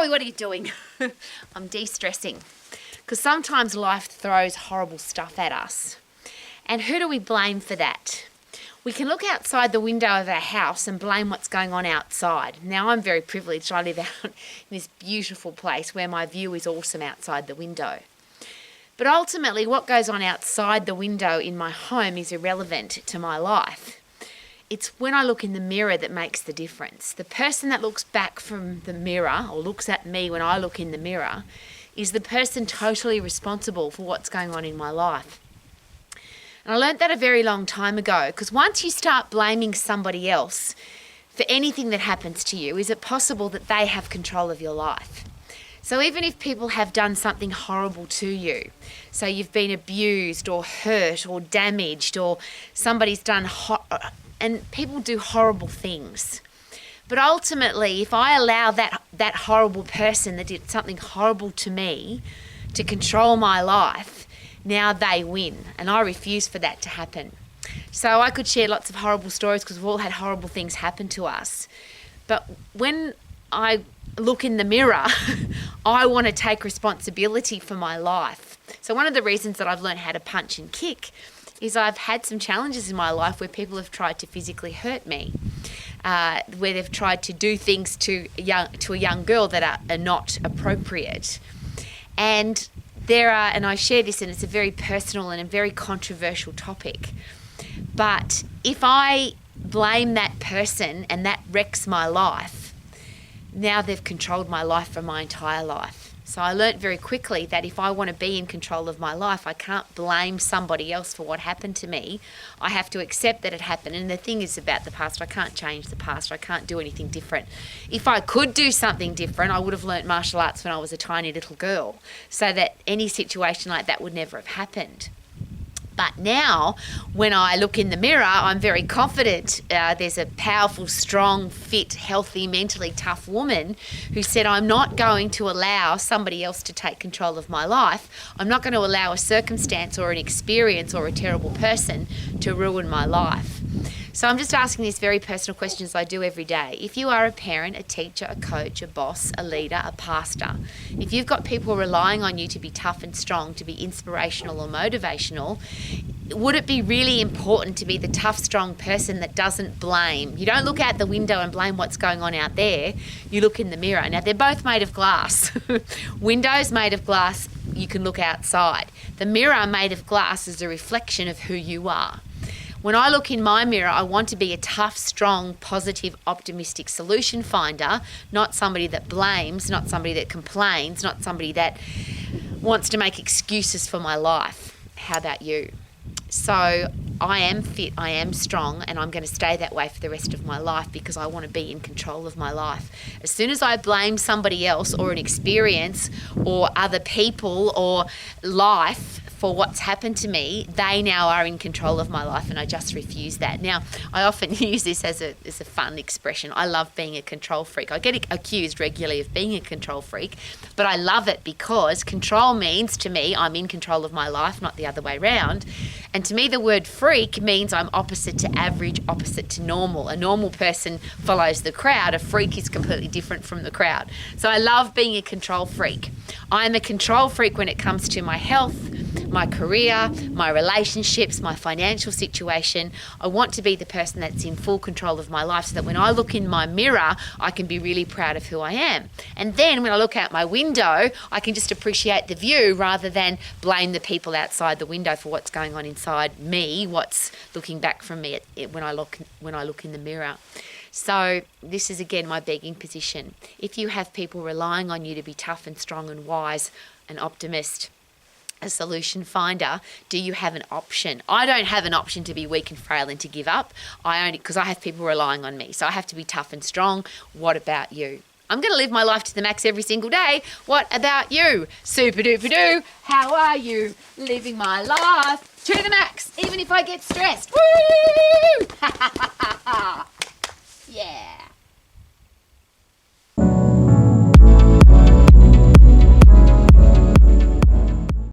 Rowie, what are you doing? I'm de-stressing. Because sometimes life throws horrible stuff at us. And who do we blame for that? We can look outside the window of our house and blame what's going on outside. Now, I'm very privileged. I live out in this beautiful place where my view is awesome outside the window. But ultimately, what goes on outside the window in my home is irrelevant to my life. It's when I look in the mirror that makes the difference. The person that looks back from the mirror, or looks at me when I look in the mirror, is the person totally responsible for what's going on in my life. And I learned that a very long time ago, because once you start blaming somebody else for anything that happens to you, is it possible that they have control of your life? So even if people have done something horrible to you, so you've been abused or hurt or damaged, or somebody's done, and people do horrible things. But ultimately, if I allow that horrible person that did something horrible to me to control my life, now they win, and I refuse for that to happen. So I could share lots of horrible stories because we've all had horrible things happen to us. But when I look in the mirror, I want to take responsibility for my life. So one of the reasons that I've learned how to punch and kick is I've had some challenges in my life where people have tried to physically hurt me, where they've tried to do things to a young girl that are not appropriate. And and I share this, and it's a very personal and a very controversial topic. But if I blame that person and that wrecks my life, now they've controlled my life for my entire life. So I learnt very quickly that if I want to be in control of my life, I can't blame somebody else for what happened to me. I have to accept that it happened. And the thing is about the past, I can't change the past. I can't do anything different. If I could do something different, I would have learnt martial arts when I was a tiny little girl, so that any situation like that would never have happened. But now, when I look in the mirror, I'm very confident. There's a powerful, strong, fit, healthy, mentally tough woman who said, I'm not going to allow somebody else to take control of my life. I'm not going to allow a circumstance or an experience or a terrible person to ruin my life. So I'm just asking these very personal questions I do every day. If you are a parent, a teacher, a coach, a boss, a leader, a pastor, if you've got people relying on you to be tough and strong, to be inspirational or motivational, would it be really important to be the tough, strong person that doesn't blame? You don't look out the window and blame what's going on out there. You look in the mirror. Now, they're both made of glass. Windows made of glass, you can look outside. The mirror made of glass is a reflection of who you are. When I look in my mirror, I want to be a tough, strong, positive, optimistic solution finder, not somebody that blames, not somebody that complains, not somebody that wants to make excuses for my life. How about you? So I am fit, I am strong, and I'm going to stay that way for the rest of my life because I want to be in control of my life. As soon as I blame somebody else or an experience or other people or life for what's happened to me, they now are in control of my life, and I just refuse that. Now, I often use this as a fun expression. I love being a control freak. I get accused regularly of being a control freak, but I love it because control means to me I'm in control of my life, not the other way around. And to me, the word freak means I'm opposite to average, opposite to normal. A normal person follows the crowd. A freak is completely different from the crowd. So I love being a control freak. I'm a control freak when it comes to my health, my career, my relationships, my financial situation. I want to be the person that's in full control of my life so that when I look in my mirror, I can be really proud of who I am. And then when I look out my window, I can just appreciate the view rather than blame the people outside the window for what's going on inside me, what's looking back from me when I look in the mirror. So this is, again, my begging position. If you have people relying on you to be tough and strong and wise, an optimist, a solution finder, do you have an option? I don't have an option to be weak and frail and to give up. Because I have people relying on me. So I have to be tough and strong. What about you? I'm going to live my life to the max every single day. What about you? Super duper doo. How are you? Living my life to the max, even if I get stressed. Woo! Yeah.